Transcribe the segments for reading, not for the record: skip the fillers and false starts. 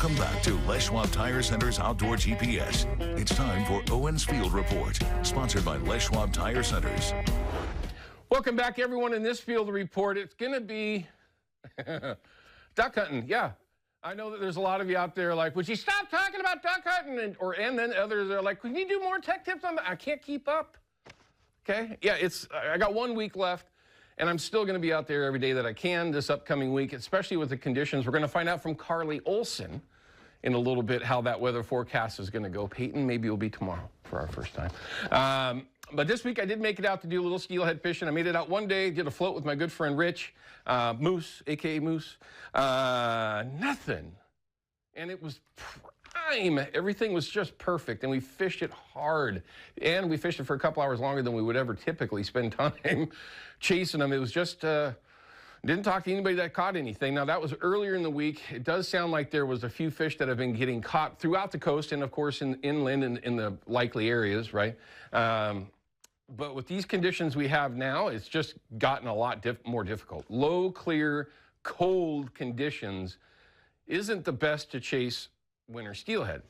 Welcome back to Les Schwab Tire Center's Outdoor GPS. It's time for Owin's Field Report, sponsored by Les Schwab Tire Centers. Welcome back, everyone. In this field report, it's going to be duck hunting. Yeah, I know that there's a lot of you out there like, would you stop talking about duck hunting? And then others are like, can you do more tech tips on that? I can't keep up. Okay, yeah, I got 1 week left, and I'm still going to be out there every day that I can this upcoming week, especially with the conditions. We're going to find out from Carly Olson in a little bit how that weather forecast is going to go. Peyton, maybe it'll be tomorrow for our first time. But this week I did make it out to do a little steelhead fishing. I made it out one day, did a float with my good friend Rich, Moose, a.k.a. Moose. Nothing. And it was prime. Everything was just perfect, and we fished it hard. And we fished it for a couple hours longer than we would ever typically spend time chasing them. It was just, didn't talk to anybody that caught anything. Now, that was earlier in the week. It does sound like there was a few fish that have been getting caught throughout the coast and, of course, inland and in the likely areas, right? But with these conditions we have now, it's just gotten a lot more difficult. Low, clear, cold conditions isn't the best to chase winter steelhead.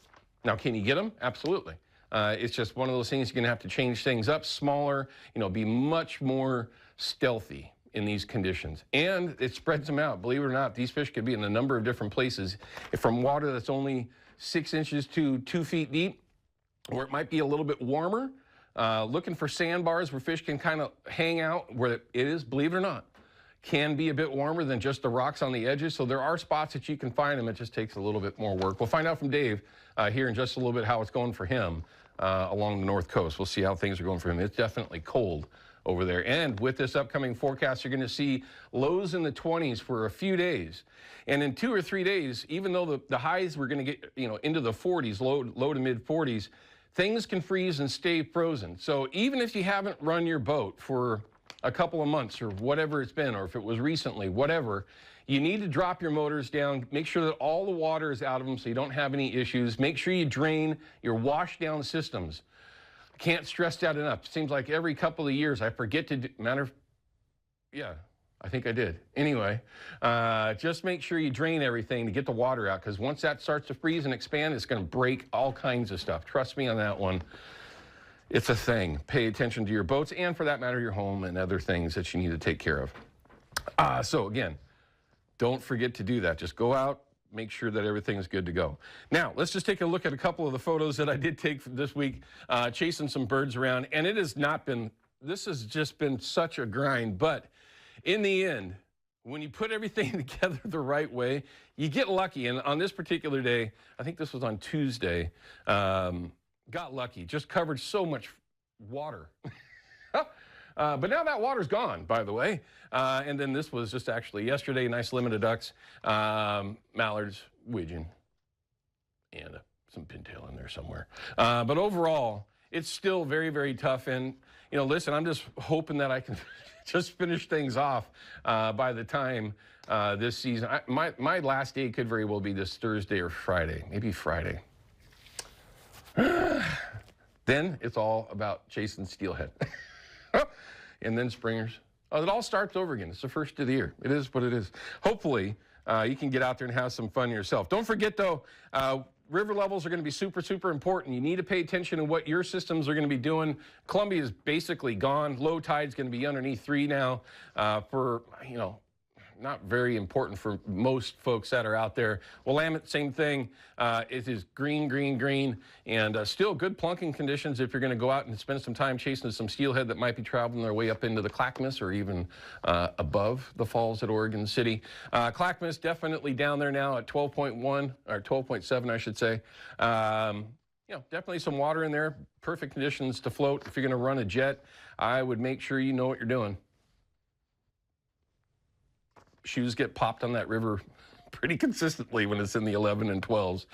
Now, can you get them? Absolutely. It's just one of those things you're going to have to change things up, smaller, be much more stealthy in these conditions. And it spreads them out. Believe it or not, these fish could be in a number of different places, from water that's only 6 inches to 2 feet deep, where it might be a little bit warmer. Looking for sandbars where fish can kind of hang out, where it is, believe it or not, can be a bit warmer than just the rocks on the edges. So there are spots that you can find them. It just takes a little bit more work. We'll find out from Dave here in just a little bit how it's going for him along the North Coast. We'll see how things are going for him. It's definitely cold over there. And with this upcoming forecast, you're going to see lows in the 20s for a few days. And in 2 or 3 days, even though the highs we're going to get into the 40s, low to mid 40s, things can freeze and stay frozen. So even if you haven't run your boat for a couple of months or whatever it's been, or if it was recently, whatever, you need to drop your motors down, make sure that all the water is out of them so you don't have any issues. Make sure you drain your wash down systems. Can't stress that enough. It seems like every couple of years I forget to do, yeah, I think I did. Anyway, just make sure you drain everything to get the water out, because once that starts to freeze and expand, it's going to break all kinds of stuff. Trust me on that one. It's a thing. Pay attention to your boats and, for that matter, your home and other things that you need to take care of. So again, don't forget to do that. Just go out, make sure that everything is good to go. Now, let's just take a look at a couple of the photos that I did take this week, chasing some birds around. And it has not been, this has just been such a grind. But in the end, when you put everything together the right way, you get lucky. And on this particular day, I think this was on Tuesday, got lucky, just covered so much water. But now that water's gone, by the way. And then this was just actually yesterday, nice limited ducks, mallards, widgeon, and some pintail in there somewhere. But overall, it's still very, very tough. And, listen, I'm just hoping that I can just finish things off by the time this season. My last day could very well be this Thursday or Friday, maybe Friday. Then it's all about chasing steelhead. And then springers. It all starts over again. It's the first of the year. It is what it is. Hopefully, you can get out there and have some fun yourself. Don't forget, though, river levels are going to be super, super important. You need to pay attention to what your systems are going to be doing. Columbia is basically gone. Low tide's going to be underneath 3 now for, not very important for most folks that are out there. Willamette, same thing. It is green, green, green, and still good plunking conditions if you're going to go out and spend some time chasing some steelhead that might be traveling their way up into the Clackamas or even above the falls at Oregon City. Clackamas definitely down there now at 12.1 or 12.7, I should say. Definitely some water in there. Perfect conditions to float. If you're going to run a jet, I would make sure you know what you're doing. Shoes get popped on that river pretty consistently when it's in the 11 and 12s.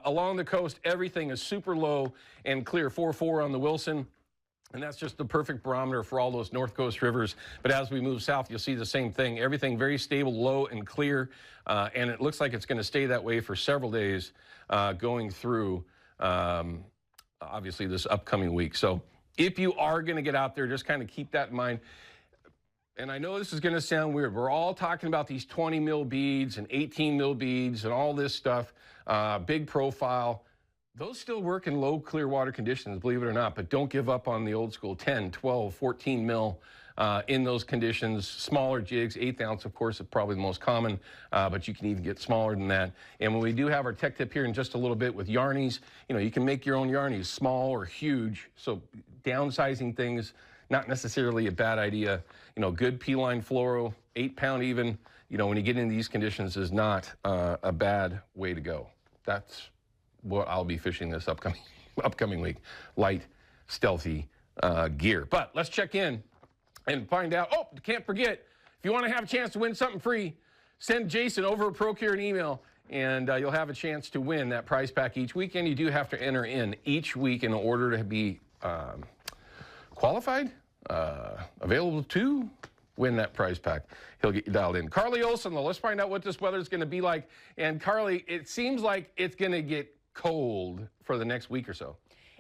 Along the coast, everything is super low and clear. 4.4 on the Wilson, and that's just the perfect barometer for all those North Coast rivers. But as we move south, you'll see the same thing. Everything very stable, low, and clear, and it looks like it's going to stay that way for several days going through, obviously, this upcoming week. So if you are going to get out there, just kind of keep that in mind. And I know this is going to sound weird. We're all talking about these 20 mil beads and 18 mil beads and all this stuff, big profile. Those still work in low clear water conditions, believe it or not, but don't give up on the old school 10, 12, 14 mil in those conditions. Smaller jigs, 1/8 ounce, of course, is probably the most common, but you can even get smaller than that. And when we do have our tech tip here in just a little bit with yarnies, you can make your own yarnies, small or huge. So downsizing things, not necessarily a bad idea. Good P-line fluoro, 8-pound even, when you get into these conditions is not a bad way to go. That's what I'll be fishing this upcoming week. Light, stealthy gear. But let's check in and find out. Oh, can't forget, if you want to have a chance to win something free, send Jason over at Procure an email, and you'll have a chance to win that prize pack each weekend. You do have to enter in each week in order to be qualified, available to win that prize pack. He'll get you dialed in. Carly Olson, though, let's find out what this weather is going to be like. And Carly, it seems like it's going to get cold for the next week or so.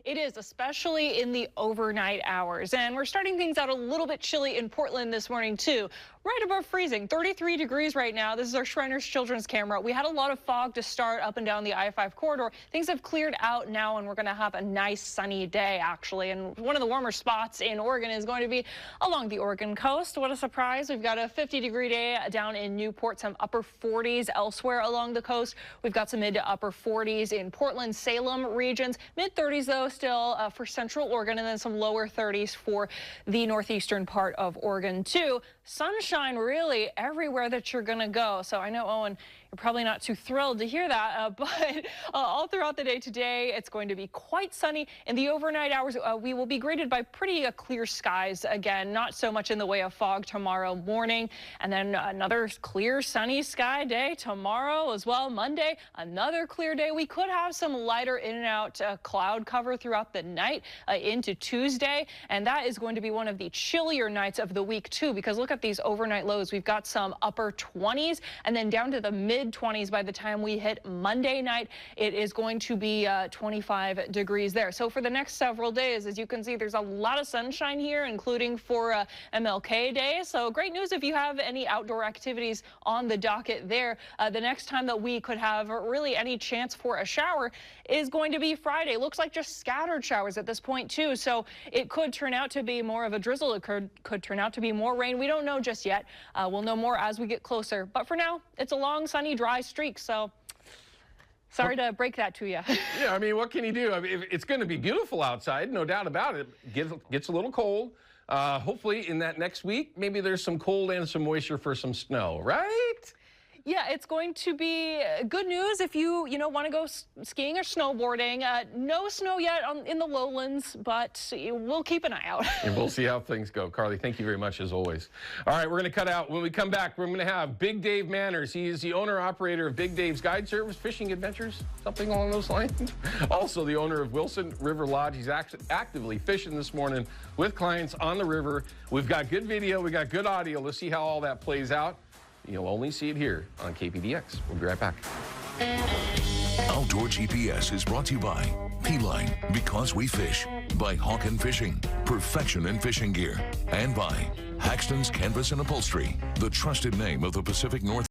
It is, especially in the overnight hours. And we're starting things out a little bit chilly in Portland this morning, too. Right above freezing, 33 degrees right now. This is our Shriners Children's camera. We had a lot of fog to start up and down the I-5 corridor. Things have cleared out now, and we're going to have a nice sunny day, actually. And one of the warmer spots in Oregon is going to be along the Oregon coast. What a surprise. We've got a 50-degree day down in Newport, some upper 40s elsewhere along the coast. We've got some mid to upper 40s in Portland, Salem regions. Mid-30s, though, still for central Oregon, and then some lower 30s for the northeastern part of Oregon, too. Sunshine really everywhere that you're going to go. So I know, Owen, you're probably not too thrilled to hear that, but all throughout the day today, it's going to be quite sunny. In the overnight hours, we will be greeted by pretty clear skies again, not so much in the way of fog tomorrow morning. And then another clear, sunny sky day tomorrow as well. Monday, another clear day. We could have some lighter in and out cloud cover throughout the night into Tuesday. And that is going to be one of the chillier nights of the week, too, because look at these overnight lows. We've got some upper 20s and then down to the mid-20s by the time we hit Monday night. It is going to be 25 degrees there. So for the next several days, as you can see, there's a lot of sunshine here, including for MLK Day. So great news if you have any outdoor activities on the docket there. The next time that we could have really any chance for a shower is going to be Friday. Looks like just scattered showers at this point, too. So it could turn out to be more of a drizzle. It could turn out to be more rain. We don't know just yet. We'll know more as we get closer. But for now, it's a long, sunny, dry streak. So sorry to break that to you. Yeah, I mean, what can you do? I mean, it's going to be beautiful outside, no doubt about it. Gets a little cold. Hopefully in that next week, maybe there's some cold and some moisture for some snow, right? Yeah, it's going to be good news if you want to go skiing or snowboarding. No snow yet in the lowlands, but we'll keep an eye out. And we'll see how things go. Carly, thank you very much as always. All right, we're going to cut out. When we come back, we're going to have Big Dave Manners. He is the owner-operator of Big Dave's Guide Service, Fishing Adventures, something along those lines. Also the owner of Wilson River Lodge. He's actively fishing this morning with clients on the river. We've got good video. We've got good audio. Let's see how all that plays out. You'll only see it here on KPDX. We'll be right back. Outdoor GPS is brought to you by P-Line, because we fish, by Hawken Fishing, perfection in fishing gear, and by Haxton's Canvas and Upholstery, the trusted name of the Pacific Northwest.